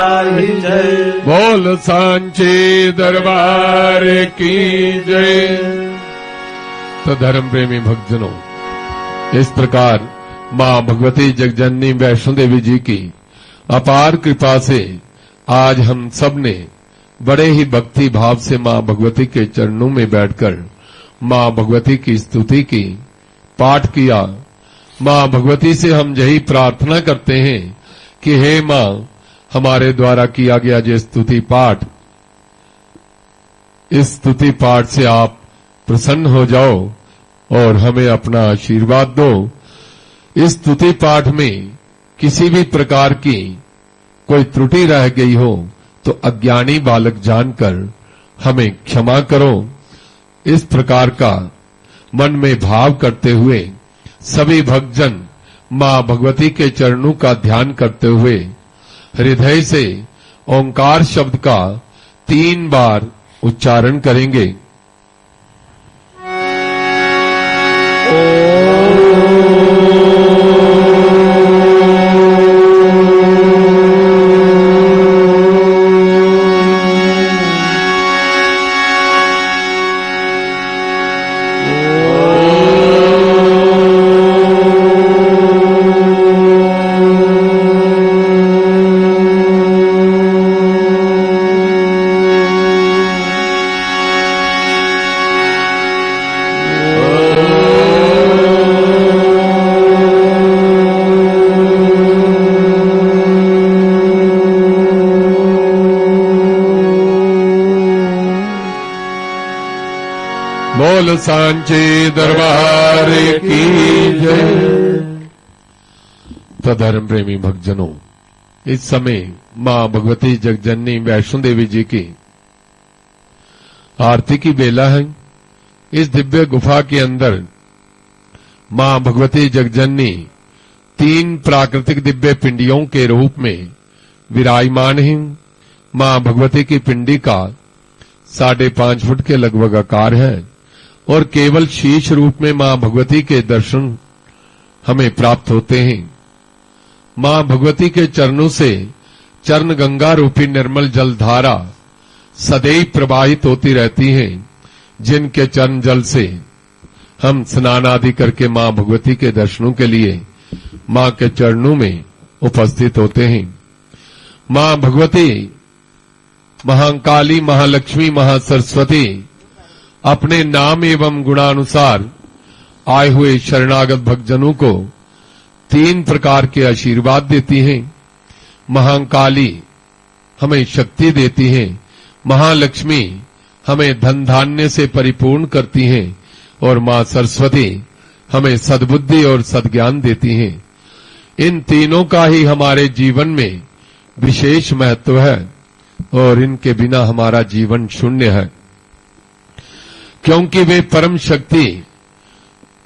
जय। बोल सांचे दरबार की जय। तो धर्म प्रेमी भक्तजनों, इस प्रकार मां भगवती जगजननी वैष्णो देवी जी की अपार कृपा से आज हम सब ने बड़े ही भक्ति भाव से मां भगवती के चरणों में बैठकर मां भगवती की स्तुति की, पाठ किया। मां भगवती से हम यही प्रार्थना करते हैं कि हे मां, हमारे द्वारा किया गया जो स्तुति पाठ, इस स्तुति पाठ से आप प्रसन्न हो जाओ और हमें अपना आशीर्वाद दो। इस स्तुति पाठ में किसी भी प्रकार की कोई त्रुटि रह गई हो तो अज्ञानी बालक जानकर हमें क्षमा करो। इस प्रकार का मन में भाव करते हुए सभी भक्तजन मां भगवती के चरणों का ध्यान करते हुए हृदय से ओंकार शब्द का 3 बार उच्चारण करेंगे। बोल सांचे दरबार की जय। तो धर्म प्रेमी भक्तजनों, इस समय मां भगवती जगजननी वैष्णो देवी जी की आरती की बेला है। इस दिव्य गुफा के अंदर मां भगवती जगजननी 3 प्राकृतिक दिव्य पिंडियों के रूप में विराजमान है। मां भगवती की पिंडी का 5.5 फुट के लगभग आकार है और केवल शीश रूप में मां भगवती के दर्शन हमें प्राप्त होते हैं। मां भगवती के चरणों से चरण गंगा रूपी निर्मल जल धारा सदैव प्रवाहित होती रहती है, जिनके चरण जल से हम स्नान आदि करके मां भगवती के दर्शनों के लिए मां के चरणों में उपस्थित होते हैं। मां भगवती महाकाली, महालक्ष्मी, महासरस्वती अपने नाम एवं गुणानुसार आए हुए शरणागत भक्तजनों को 3 प्रकार के आशीर्वाद देती हैं। महाकाली हमें शक्ति देती हैं, महालक्ष्मी हमें धन धान्य से परिपूर्ण करती हैं और मां सरस्वती हमें सद्बुद्धि और सद्ज्ञान देती हैं। इन तीनों का ही हमारे जीवन में विशेष महत्व है और इनके बिना हमारा जीवन शून्य है, क्योंकि वे परम शक्ति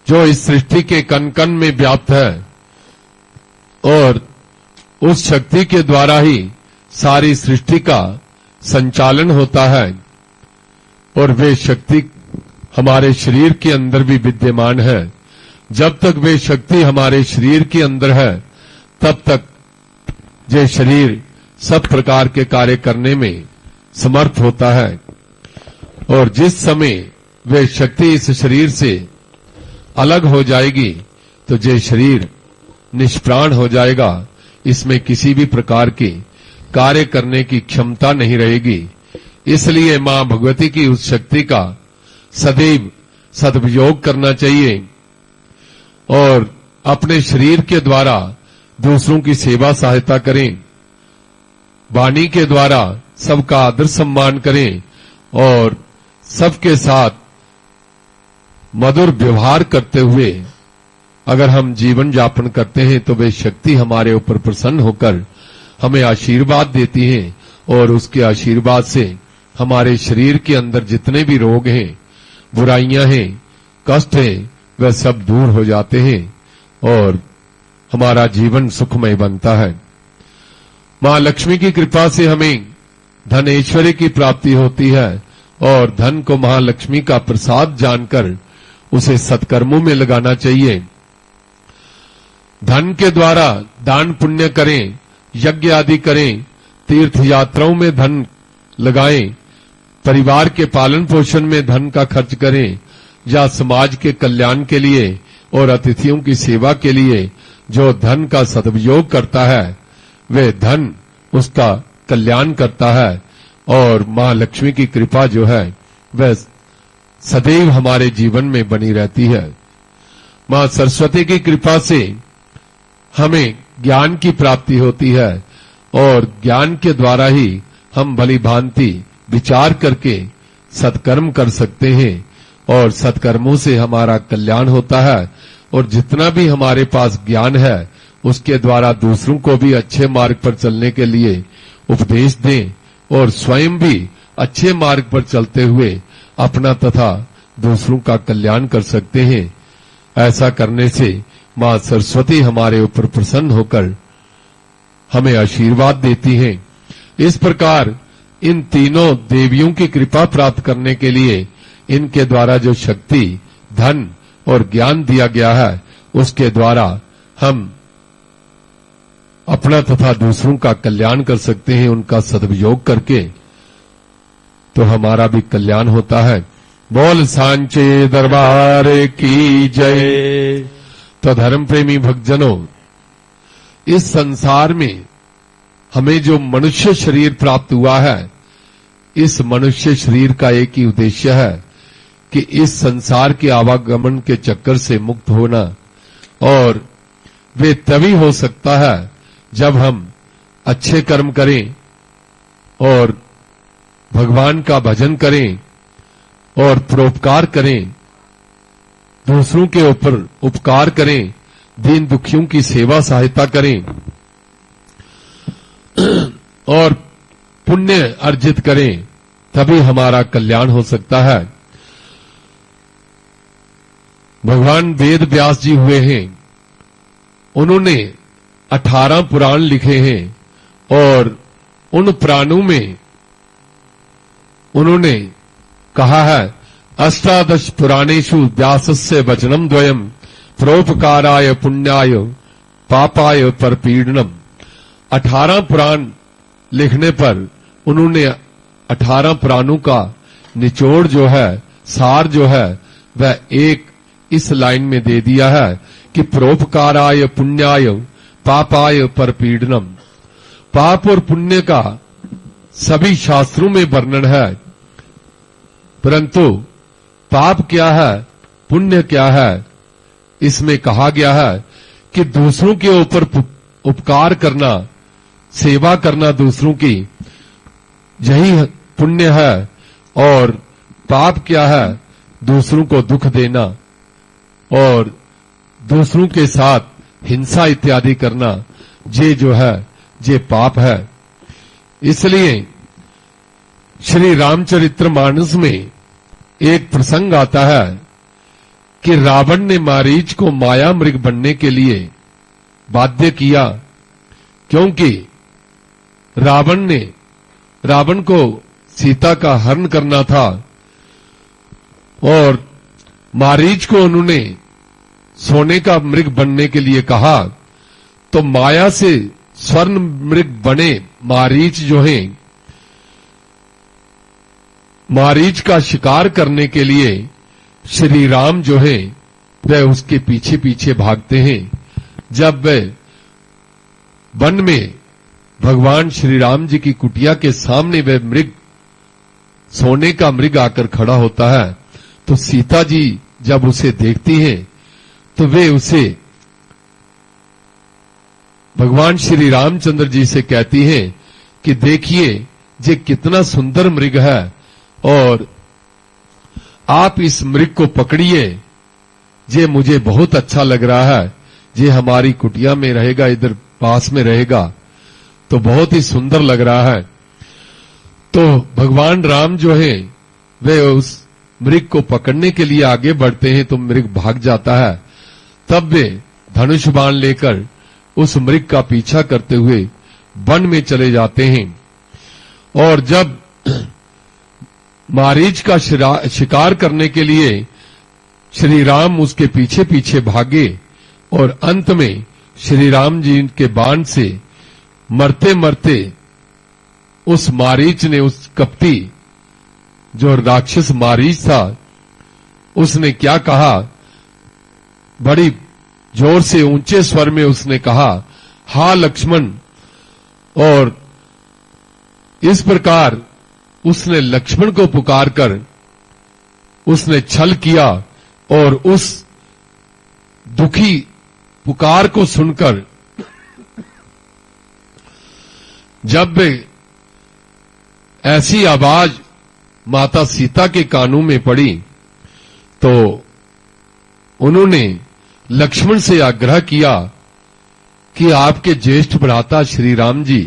जो इस सृष्टि के कण कण में व्याप्त है और उस शक्ति के द्वारा ही सारी सृष्टि का संचालन होता है और वे शक्ति हमारे शरीर के अंदर भी विद्यमान है। जब तक वे शक्ति हमारे शरीर के अंदर है तब तक ये शरीर सब प्रकार के कार्य करने में समर्थ होता है और जिस समय वे शक्ति इस शरीर से अलग हो जाएगी तो ये शरीर निष्प्राण हो जाएगा। इसमें किसी भी प्रकार की कार्य करने की क्षमता नहीं रहेगी। इसलिए मां भगवती की उस शक्ति का सदैव सदुपयोग करना चाहिए और अपने शरीर के द्वारा दूसरों की सेवा सहायता करें, वाणी के द्वारा सबका आदर सम्मान करें और सबके साथ मधुर व्यवहार करते हुए अगर हम जीवन यापन करते हैं तो वे शक्ति हमारे ऊपर प्रसन्न होकर हमें आशीर्वाद देती है और उसके आशीर्वाद से हमारे शरीर के अंदर जितने भी रोग हैं, बुराइयां हैं, कष्ट हैं, वह सब दूर हो जाते हैं और हमारा जीवन सुखमय बनता है। मां लक्ष्मी की कृपा से हमें धन ऐश्वर्य की प्राप्ति होती है और धन को महालक्ष्मी का प्रसाद जानकर उसे सत्कर्मों में लगाना चाहिए। धन के द्वारा दान पुण्य करें, यज्ञ आदि करें तीर्थ यात्राओं में धन लगाएं, परिवार के पालन पोषण में धन का खर्च करें, या समाज के कल्याण के लिए और अतिथियों की सेवा के लिए जो धन का सदुपयोग करता है, वह धन उसका कल्याण करता है। और मां लक्ष्मी की कृपा जो है वह सदैव हमारे जीवन में बनी रहती है। मां सरस्वती की कृपा से हमें ज्ञान की प्राप्ति होती है और ज्ञान के द्वारा ही हम भली भांति विचार करके सत्कर्म कर सकते हैं और सत्कर्मों से हमारा कल्याण होता है। और जितना भी हमारे पास ज्ञान है उसके द्वारा दूसरों को भी अच्छे मार्ग पर चलने के लिए उपदेश दें और स्वयं भी अच्छे मार्ग पर चलते हुए अपना तथा दूसरों का कल्याण कर सकते हैं। ऐसा करने से मां सरस्वती हमारे ऊपर प्रसन्न होकर हमें आशीर्वाद देती हैं। इस प्रकार इन तीनों देवियों की कृपा प्राप्त करने के लिए इनके द्वारा जो शक्ति, धन और ज्ञान दिया गया है उसके द्वारा हम अपना तथा दूसरों का कल्याण कर सकते हैं। उनका सदुपयोग करके तो हमारा भी कल्याण होता है। बोल सांचे दरबार की जय। तो धर्म प्रेमी भक्तजनों, इस संसार में हमें जो मनुष्य शरीर प्राप्त हुआ है, इस मनुष्य शरीर का एक ही उद्देश्य है कि इस संसार के आवागमन के चक्कर से मुक्त होना। और वे तभी हो सकता है जब हम अच्छे कर्म करें और भगवान का भजन करें और परोपकार करें, दूसरों के ऊपर उपकार करें, दीन दुखियों की सेवा सहायता करें और पुण्य अर्जित करें, तभी हमारा कल्याण हो सकता है। भगवान वेद व्यास जी हुए हैं, उन्होंने 18 पुराण लिखे हैं और उन पुराणों में उन्होंने कहा है, अष्टादश पुराणेषु व्यासस्य वचनम द्वयम परोपकाराय पुण्याय पापाय परपीडनम। 18 पुराण लिखने पर उन्होंने 18 पुराणों का निचोड़ जो है, सार जो है, वह एक इस लाइन में दे दिया है कि परोपकाराय पुण्याय पापाय परपीडनम। पाप और पुण्य का सभी शास्त्रों में वर्णन है, परंतु पाप क्या है, पुण्य क्या है, इसमें कहा गया है कि दूसरों के ऊपर उपकार करना, सेवा करना दूसरों की, यही पुण्य है। और पाप क्या है, दूसरों को दुख देना और दूसरों के साथ हिंसा इत्यादि करना, ये जो है ये पाप है। इसलिए श्री रामचरितमानस में एक प्रसंग आता है कि रावण ने मारीच को माया मृग बनने के लिए बाध्य किया, क्योंकि रावण को सीता का हरण करना था और मारीच को उन्होंने सोने का मृग बनने के लिए कहा। तो माया से स्वर्ण मृग बने मारीच जो हैं, मारीच का शिकार करने के लिए श्री राम जो हैं वह उसके पीछे पीछे भागते हैं। जब वह वन में भगवान श्री राम जी की कुटिया के सामने वह मृग, सोने का मृग आकर खड़ा होता है, तो सीता जी जब उसे देखती हैं तो वे उसे भगवान श्री रामचंद्र जी से कहती हैं कि देखिए ये कितना सुंदर मृग है और आप इस मृग को पकड़िए, ये मुझे बहुत अच्छा लग रहा है, ये हमारी कुटिया में रहेगा, इधर पास में रहेगा, तो बहुत ही सुंदर लग रहा है। तो भगवान राम जो है वे उस मृग को पकड़ने के लिए आगे बढ़ते हैं तो मृग भाग जाता है। तब वे धनुष बाण लेकर उस मृग का पीछा करते हुए वन में चले जाते हैं। और जब मारीच का शिकार करने के लिए श्री राम उसके पीछे पीछे भागे और अंत में श्री राम जी के बाण से मरते मरते उस मारीच ने, उस कपटी जो राक्षस मारीच था, उसने क्या कहा, बड़ी जोर से ऊंचे स्वर में उसने कहा, हा लक्ष्मण। और इस प्रकार उसने लक्ष्मण को पुकारकर उसने छल किया, और उस दुखी पुकार को सुनकर जब ऐसी आवाज माता सीता के कानों में पड़ी तो उन्होंने लक्ष्मण से आग्रह किया कि आपके ज्येष्ठ भ्राता श्री राम जी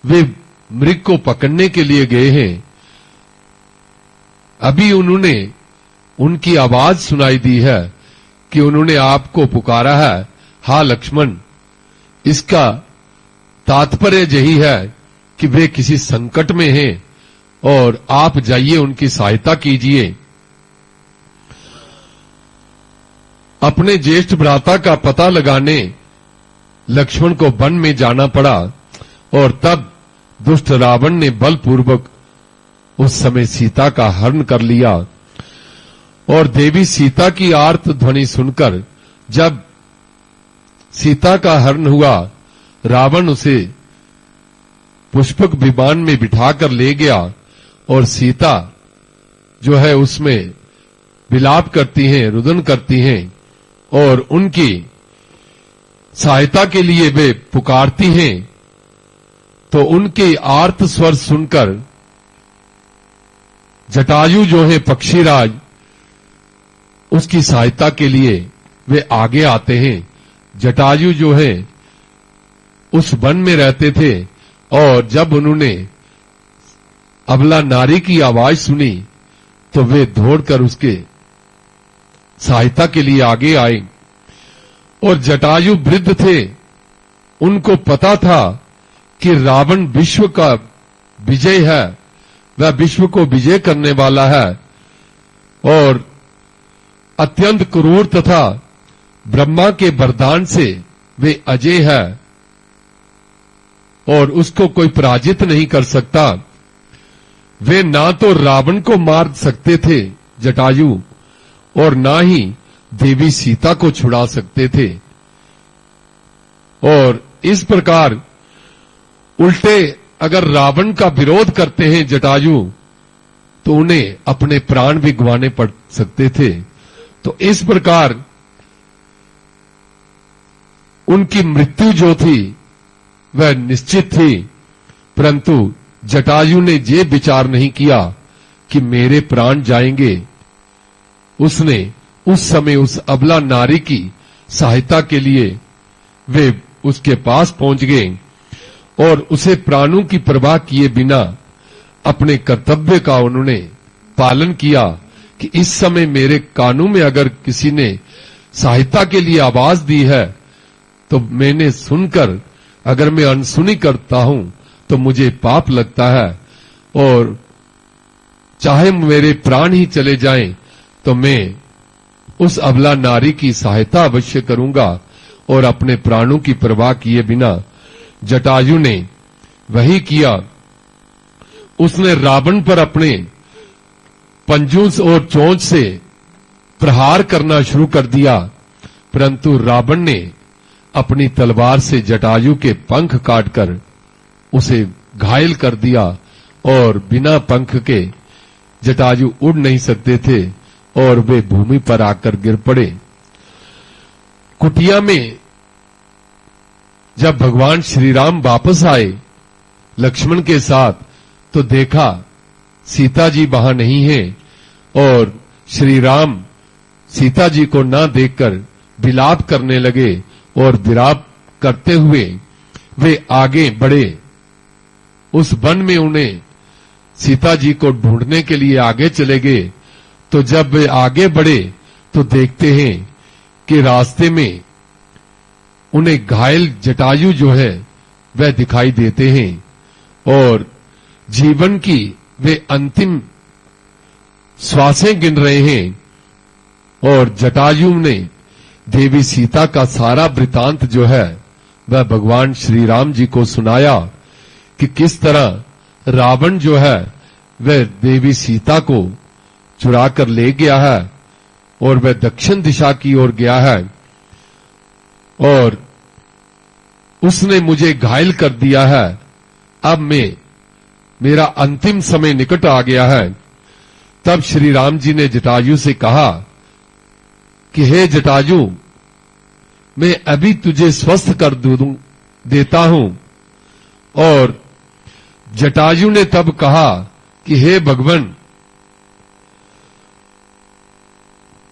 वे मृग को पकड़ने के लिए गए हैं। अभी उन्होंने उनकी आवाज सुनाई दी है कि उन्होंने आपको पुकारा है, हा लक्ष्मण। इसका तात्पर्य यही है कि वे किसी संकट में हैं और आप जाइए उनकी सहायता कीजिए। अपने ज्येष्ठ भ्राता का पता लगाने लक्ष्मण को वन में जाना पड़ा, और तब दुष्ट रावण ने बलपूर्वक उस समय सीता का हरण कर लिया। और देवी सीता की आर्त ध्वनि सुनकर जब सीता का हरण हुआ, रावण उसे पुष्पक विमान में बिठाकर ले गया, और सीता जो है उसमें विलाप करती हैं, रुदन करती हैं, और उनकी सहायता के लिए वे पुकारती हैं। तो उनके आर्त स्वर सुनकर जटायु जो है पक्षीराज, उसकी सहायता के लिए वे आगे आते हैं। जटायु जो है उस वन में रहते थे, और जब उन्होंने अबला नारी की आवाज सुनी तो वे दौड़कर उसके सहायता के लिए आगे आए। और जटायु वृद्ध थे, उनको पता था कि रावण विश्व का विजय है, वह विश्व को विजय करने वाला है, और अत्यंत क्रूर तथा ब्रह्मा के वरदान से वे अजय है और उसको कोई पराजित नहीं कर सकता। वे ना तो रावण को मार सकते थे जटायु, और ना ही देवी सीता को छुड़ा सकते थे। और इस प्रकार उल्टे अगर रावण का विरोध करते हैं जटायु, तो उन्हें अपने प्राण भी गंवाने पड़ सकते थे। तो इस प्रकार उनकी मृत्यु जो थी वह निश्चित थी, परंतु जटायु ने ये विचार नहीं किया कि मेरे प्राण जाएंगे। उसने उस समय उस अबला नारी की सहायता के लिए वे उसके पास पहुंच गए और उसे प्राणों की परवाह किए बिना अपने कर्तव्य का उन्होंने पालन किया कि इस समय मेरे कानों में अगर किसी ने सहायता के लिए आवाज दी है तो मैंने सुनकर अगर मैं अनसुनी करता हूं तो मुझे पाप लगता है, और चाहे मेरे प्राण ही चले जाएं तो मैं उस अबला नारी की सहायता अवश्य करूंगा। और अपने प्राणों की परवाह किए बिना जटायु ने वही किया। उसने रावण पर अपने पंजों और चोंच से प्रहार करना शुरू कर दिया, परंतु रावण ने अपनी तलवार से जटायु के पंख काटकर उसे घायल कर दिया, और बिना पंख के जटायु उड़ नहीं सकते थे और वे भूमि पर आकर गिर पड़े। कुटिया में जब भगवान श्री राम वापस आए लक्ष्मण के साथ, तो देखा सीता जी वहां नहीं है, और श्री राम सीता जी को ना देखकर विलाप करने लगे, और विलाप करते हुए वे आगे बढ़े। उस वन में उन्हें सीता जी को ढूंढने के लिए आगे चले गए। तो जब वे आगे बढ़े तो देखते हैं कि रास्ते में उन्हें घायल जटायु जो है वह दिखाई देते हैं, और जीवन की वे अंतिम श्वासें गिन रहे हैं। और जटायु ने देवी सीता का सारा वृतांत जो है वह भगवान श्री राम जी को सुनाया कि किस तरह रावण जो है वह देवी सीता को चुरा कर ले गया है और वह दक्षिण दिशा की ओर गया है और उसने मुझे घायल कर दिया है। अब मेरा अंतिम समय निकट आ गया है। तब श्री राम जी ने जटायु से कहा कि हे जटायु, मैं अभी तुझे स्वस्थ कर देता हूं। और जटायु ने तब कहा कि हे भगवान,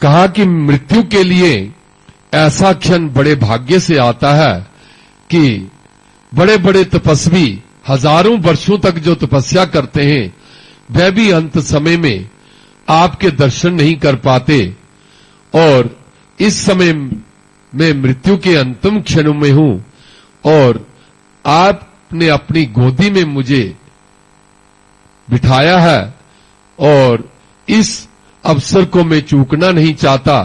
कहा कि मृत्यु के लिए ऐसा क्षण बड़े भाग्य से आता है कि बड़े बड़े तपस्वी हजारों वर्षों तक जो तपस्या करते हैं वह भी अंत समय में आपके दर्शन नहीं कर पाते। और इस समय मैं मृत्यु के अंतिम क्षणों में हूं और आपने अपनी गोदी में मुझे बिठाया है और इस अवसर को मैं चूकना नहीं चाहता।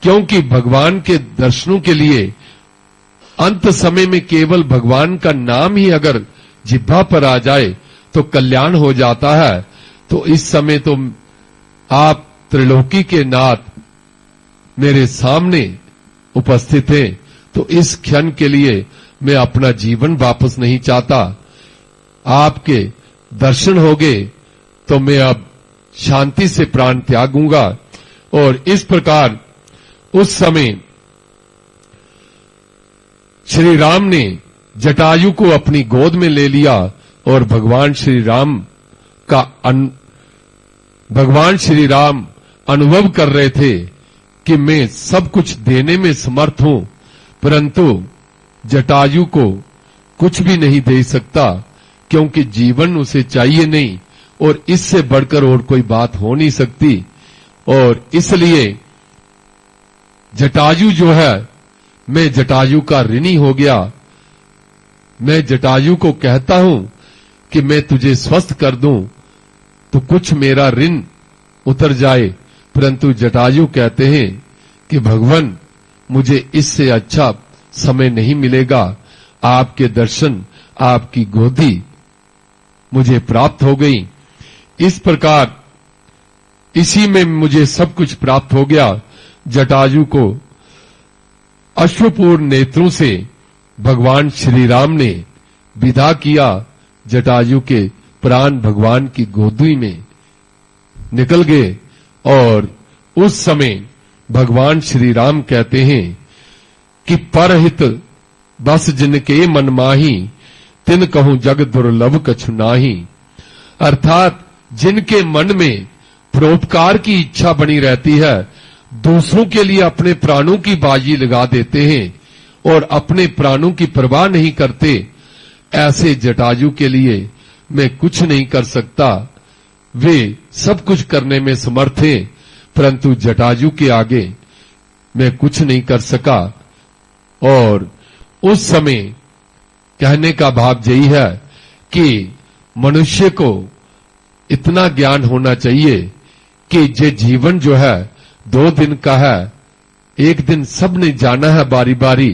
क्योंकि भगवान के दर्शनों के लिए अंत समय में केवल भगवान का नाम ही अगर जिह्वा पर आ जाए तो कल्याण हो जाता है। तो इस समय तो आप त्रिलोकी के नाथ मेरे सामने उपस्थित हैं, तो इस क्षण के लिए मैं अपना जीवन वापस नहीं चाहता। आपके दर्शन हो गए तो मैं अब शांति से प्राण त्यागूंगा। और इस प्रकार उस समय श्री राम ने जटायु को अपनी गोद में ले लिया और भगवान श्री राम अनुभव कर रहे थे कि मैं सब कुछ देने में समर्थ हूं, परंतु जटायु को कुछ भी नहीं दे सकता क्योंकि जीवन उसे चाहिए नहीं और इससे बढ़कर और कोई बात हो नहीं सकती। और इसलिए जटायु जो है, मैं जटायु का ऋणी हो गया। मैं जटायु को कहता हूं कि मैं तुझे स्वस्थ कर दूं तो कुछ मेरा ऋण उतर जाए, परंतु जटायु कहते हैं कि भगवान, मुझे इससे अच्छा समय नहीं मिलेगा। आपके दर्शन, आपकी गोदी मुझे प्राप्त हो गई। इस प्रकार इसी में मुझे सब कुछ प्राप्त हो गया। जटायु को अश्वपूर्ण नेत्रों से भगवान श्री राम ने विदा किया। जटायु के प्राण भगवान की गोदी में निकल गए और उस समय भगवान श्री राम कहते हैं कि परहित बस जिनके मन माही, तिन कहूं जग दुर्लभ कछु नाही। अर्थात जिनके मन में परोपकार की इच्छा बनी रहती है, दूसरों के लिए अपने प्राणों की बाजी लगा देते हैं और अपने प्राणों की परवाह नहीं करते, ऐसे जटायु के लिए मैं कुछ नहीं कर सकता। वे सब कुछ करने में समर्थ हैं, परंतु जटायु के आगे मैं कुछ नहीं कर सका। और उस समय कहने का भाव यही है कि मनुष्य को इतना ज्ञान होना चाहिए कि ये जीवन जो है 2 दिन का है, एक दिन सबने जाना है बारी बारी,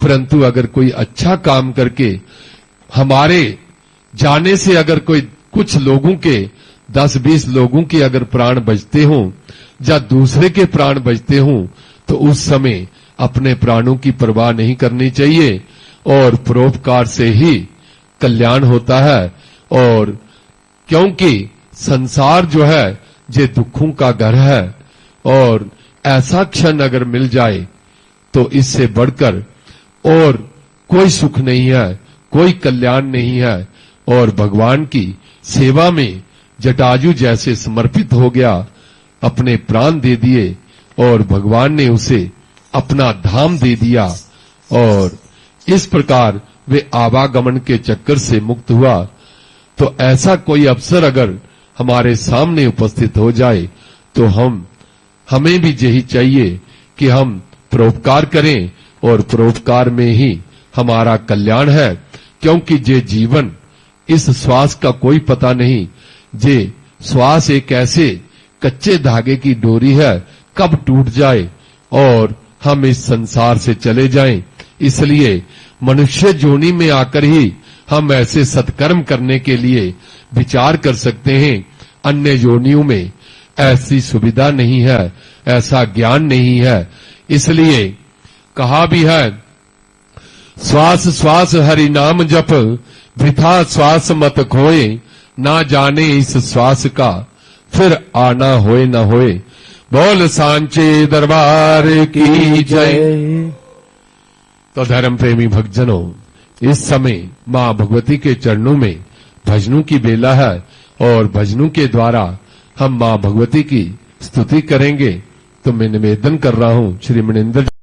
परंतु अगर कोई अच्छा काम करके हमारे जाने से अगर कोई कुछ लोगों के 10-20 लोगों के अगर प्राण बचते हों या दूसरे के प्राण बचते हों, तो उस समय अपने प्राणों की परवाह नहीं करनी चाहिए और परोपकार से ही कल्याण होता है। और क्योंकि संसार जो है ये दुखों का घर है और ऐसा क्षण अगर मिल जाए तो इससे बढ़कर और कोई सुख नहीं है, कोई कल्याण नहीं है। और भगवान की सेवा में जटायु जैसे समर्पित हो गया, अपने प्राण दे दिए और भगवान ने उसे अपना धाम दे दिया और इस प्रकार वे आवागमन के चक्कर से मुक्त हुआ। तो ऐसा कोई अवसर अगर हमारे सामने उपस्थित हो जाए तो हमें भी यही चाहिए कि हम परोपकार करें और परोपकार में ही हमारा कल्याण है। क्योंकि ये जीवन, इस श्वास का कोई पता नहीं, ये श्वास एक ऐसे कच्चे धागे की डोरी है, कब टूट जाए और हम इस संसार से चले जाएं। इसलिए मनुष्य योनि में आकर ही हम ऐसे सत्कर्म करने के लिए विचार कर सकते हैं। अन्य योनियों में ऐसी सुविधा नहीं है, ऐसा ज्ञान नहीं है। इसलिए कहा भी है, श्वास श्वास हरि नाम जप, वृथा श्वास मत खोए, ना जाने इस श्वास का फिर आना होए न होए। बोल सांचे दरबार की जय। तो धर्म प्रेमी भक्तजनों, इस समय मां भगवती के चरणों में भजनों की बेला है और भजनों के द्वारा हम मां भगवती की स्तुति करेंगे। तो मैं निवेदन कर रहा हूं श्री मणिंदर